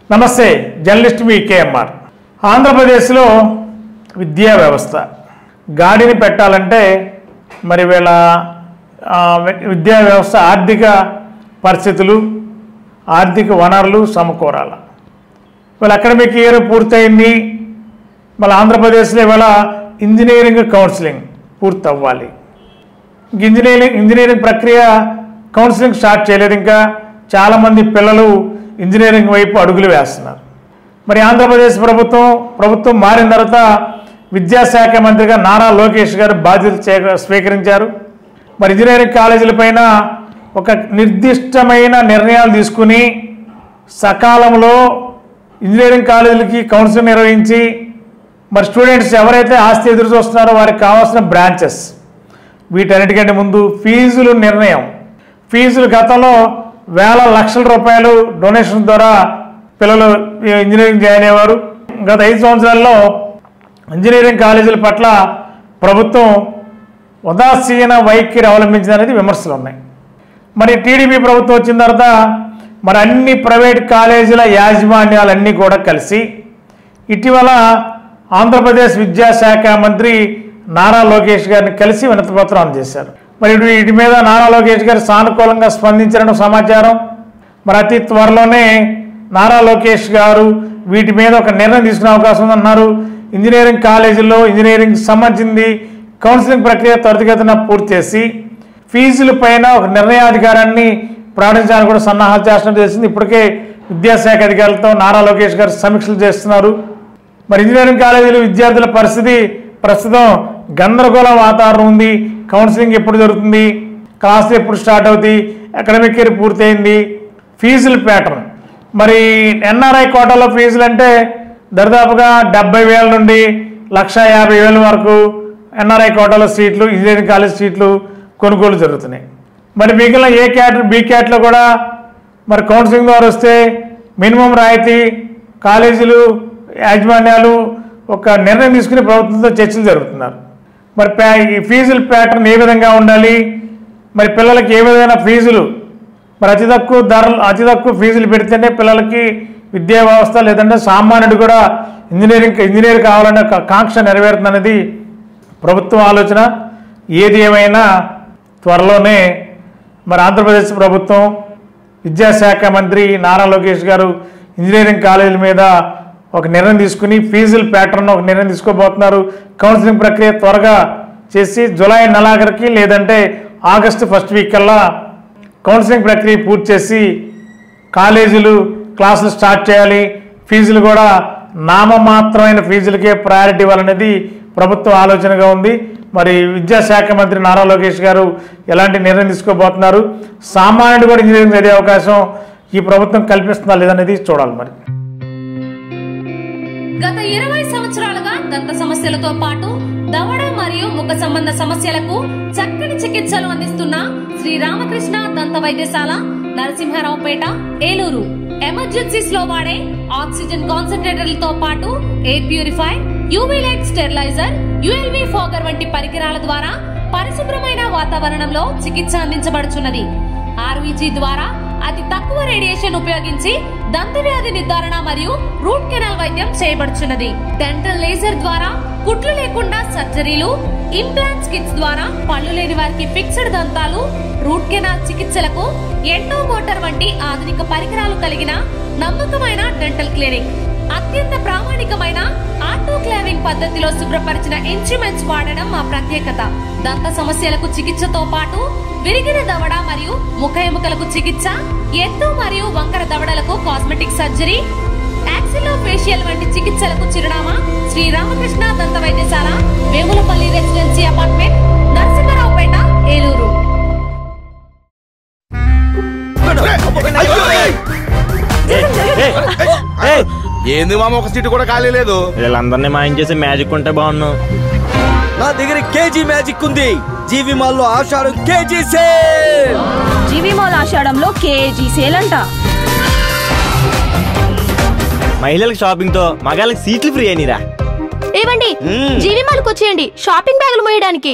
నమస్తే, జర్నలిస్ట్ మీ కేఎంఆర్. ఆంధ్రప్రదేశ్లో విద్యా వ్యవస్థ గాడిని పెట్టాలంటే మరి వీళ్ళ విద్యా వ్యవస్థ ఆర్థిక పరిస్థితులు, ఆర్థిక వనరులు సమకూరాల. వీళ్ళ అకాడమిక్ ఇయర్ పూర్తయింది. మళ్ళీ ఆంధ్రప్రదేశ్లో ఇవాళ ఇంజనీరింగ్ కౌన్సిలింగ్ పూర్తి అవ్వాలి. ఇంజనీరింగ్ ప్రక్రియ కౌన్సిలింగ్ స్టార్ట్ చేయలేదు. ఇంకా చాలామంది పిల్లలు ఇంజనీరింగ్ వైపు అడుగులు వేస్తున్నారు. మరి ఆంధ్రప్రదేశ్ ప్రభుత్వం మారిన తర్వాత విద్యాశాఖ మంత్రిగా నారా లోకేష్ గారు బాధ్యతలు స్వీకరించారు. మరి ఇంజనీరింగ్ కాలేజీల పైన ఒక నిర్దిష్టమైన నిర్ణయాలు తీసుకుని సకాలంలో ఇంజనీరింగ్ కాలేజీలకి కౌన్సిలింగ్ నిర్వహించి మరి స్టూడెంట్స్ ఎవరైతే ఆస్తి ఎదురు చూస్తున్నారో వారికి కావాల్సిన బ్రాంచెస్, వీటన్నిటికంటే ముందు ఫీజులు నిర్ణయం. ఫీజులు గతంలో వేల లక్షల రూపాయలు డొనేషన్ ద్వారా పిల్లలు ఇంజనీరింగ్ జాయిన్ అయ్యేవారు. గత 5 సంవత్సరాల్లో ఇంజనీరింగ్ కాలేజీల పట్ల ప్రభుత్వం ఉదాసీన వైఖరి అవలంబించిందనేది విమర్శలు ఉన్నాయి. మరి టీడీపీ ప్రభుత్వం వచ్చిన తర్వాత మరి అన్ని ప్రైవేట్ కాలేజీల యాజమాన్యాలన్నీ కూడా కలిసి ఇటీవల ఆంధ్రప్రదేశ్ విద్యాశాఖ మంత్రి నారా లోకేష్ గారిని కలిసి వినతిపత్రం అందజేశారు. మరి వీటి మీద నారా లోకేష్ గారు సానుకూలంగా స్పందించిన సమాచారం. మరి అతి త్వరలోనే నారా లోకేష్ గారు వీటి మీద ఒక నిర్ణయం తీసుకునే అవకాశం ఉందన్నారు. ఇంజనీరింగ్ కాలేజీల్లో ఇంజనీరింగ్ సంబంధించింది కౌన్సిలింగ్ ప్రక్రియ త్వరితగతిన పూర్తి చేసి ఫీజుల పైన ఒక నిర్ణయాధికారాన్ని ప్రకటించడానికి కూడా సన్నాహాలు చేస్తున్నట్టు తెలిసింది. ఇప్పటికే విద్యాశాఖ అధికారులతో నారా లోకేష్ గారు సమీక్షలు చేస్తున్నారు. మరి ఇంజనీరింగ్ కాలేజీలు విద్యార్థుల పరిస్థితి ప్రస్తుతం గందరగోళ వాతావరణం ఉంది. కౌన్సిలింగ్ ఎప్పుడు జరుగుతుంది, క్లాసులు ఎప్పుడు స్టార్ట్ అవుతాయి, అకాడమిక్ ఇయర్ పూర్తయింది, ఫీజుల ప్యాటర్న్. మరి ఎన్ఆర్ఐ కోటాలో ఫీజులు అంటే దరిదాపుగా 70,000 నుండి 1,50,000 వరకు ఎన్ఆర్ఐ కోటాలో సీట్లు, ఇంజనీరింగ్ కాలేజ్ సీట్లు కొనుగోలు జరుగుతున్నాయి. మరి మిగిలిన ఏ క్యాట్ బి క్యాట్లో కూడా మరి కౌన్సిలింగ్ ద్వారా వస్తే మినిమం రాయితీ కాలేజీలు యాజమాన్యాలు ఒక నిర్ణయం తీసుకుని ప్రభుత్వంతో చర్చలు జరుగుతున్నారు. మరి ఈ ఫీజుల ప్యాటర్న్ ఏ విధంగా ఉండాలి, మరి పిల్లలకి ఏ విధమైన ఫీజులు, మరి అతి తక్కువ ఫీజులు పెడితేనే పిల్లలకి విద్యా వ్యవస్థ లేదంటే సామాన్యుడు కూడా ఇంజనీర్ కావాలనే కాంక్ష నెరవేరుతుందనేది ప్రభుత్వం ఆలోచన. ఏది ఏమైనా త్వరలోనే మరి ఆంధ్రప్రదేశ్ ప్రభుత్వం విద్యాశాఖ మంత్రి నారా లోకేష్ గారు ఇంజనీరింగ్ కాలేజీల మీద ఒక నిర్ణయం తీసుకుని ఫీజుల ప్యాటర్న్ ఒక నిర్ణయం తీసుకోబోతున్నారు. కౌన్సిలింగ్ ప్రక్రియ త్వరగా చేసి జూలై నెలాఖరికి లేదంటే ఆగస్టు ఫస్ట్ వీక్ కల్లా కౌన్సిలింగ్ ప్రక్రియ పూర్తి చేసి కాలేజీలు క్లాసులు స్టార్ట్ చేయాలి. ఫీజులు కూడా నామమాత్రమైన ఫీజులకే ప్రయారిటీ ఇవ్వాలనేది ప్రభుత్వ ఆలోచనగా ఉంది. మరి విద్యాశాఖ మంత్రి నారా లోకేష్ గారు ఎలాంటి నిర్ణయం తీసుకోబోతున్నారు, సామాన్యుడు కూడా ఇంజనీరింగ్ చదివే అవకాశం ఈ ప్రభుత్వం కల్పిస్తుందా లేదనేది చూడాలి. మరి గత 20 సంవత్సరాలుగా దంత సమస్యలతో పాటు దవడ మరియు ముఖ సంబంధ సమస్యలకు చక్కని చికిత్సలు అందిస్తున్న శ్రీ రామకృష్ణ దంత వైద్యశాల, నరసింహారావుపేట, ఏలూరు. ఎమర్జెన్సీస్ లో వాడే ఆక్సిజన్ కాన్సంట్రేటర్లతో పాటు air purify, UV light steriliser, ULV fogger వంటి పరికరాల ద్వారా పరిశుభ్రమైన వాతావరణంలో చికిత్స అందించబడుచున్నది. ఆర్వీజీ ద్వారా అతి తక్కువ రేడియేషన్ ఉపయోగించి దంత వ్యాధి నిర్ధారణ మరియు రూట్ కెనాల్ వైద్యం చేయబడుచున్నది. డెంటల్ లేజర్ ద్వారా కుట్లు లేకుండా సర్జరీలు, ఇంప్లాంట్స్ కిట్స్ ద్వారా పళ్ళు లేని వారికి ఫిక్స్డ్ దంతాలు, రూట్ కెనాల్ చికిత్సలకు ఎంటో మోటార్ వంటి ఆధునిక పరికరాలు కలిగిన నమ్మకమైన డెంటల్ క్లినిక్. అత్యంత ప్రామాణికమైన ఆటోక్లావింగ్ పద్ధతిలో శుభ్రపరిచిన ఇన్స్ట్రుమెంట్స్ వాడడం మా ప్రత్యేకత. దంత సమస్యలకు చికిత్సతో పాటు విరిగిన దవడ మరియు ముఖ ఎముకలకు చికిత్స, ఎత్తు మరియు వంకర దవడలకు కాస్మెటిక్ సర్జరీ, యాక్సిలో ఫేషియల్ వంటి చికిత్సలకు చిరునామా శ్రీ రామకృష్ణ దంత వైద్యశాల, వేములపల్లి రెసిడెన్సీ అపార్ట్మెంట్, నరసింహారావుపేట, ఏలూరు. ఏంది మామ, ఒక సీటు కూడా ఖాళీ లేదు. వీళ్ళందరినీ మాయం చేసి మ్యాజిక్ ఉంటే బాగున్నావు. నా దగ్గర కేజీ మ్యాజిక్ ఉంది. జీవి మాల్ లో ఆషాఢం కేజీ సేల్. జీవి మాల్ ఆషాఢంలో కేజీ సేల్ అంట. మహిళలకు షాపింగ్ తో మగాళ్ళకి సీట్లు ఫ్రీ అయినరా. ఏవండి, జీవి మాల్ వచ్చేయండి షాపింగ్ బ్యాగులు మోయడానికి.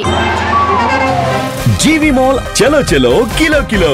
జీవి మాల్ చలో చలో కిలో కిలో.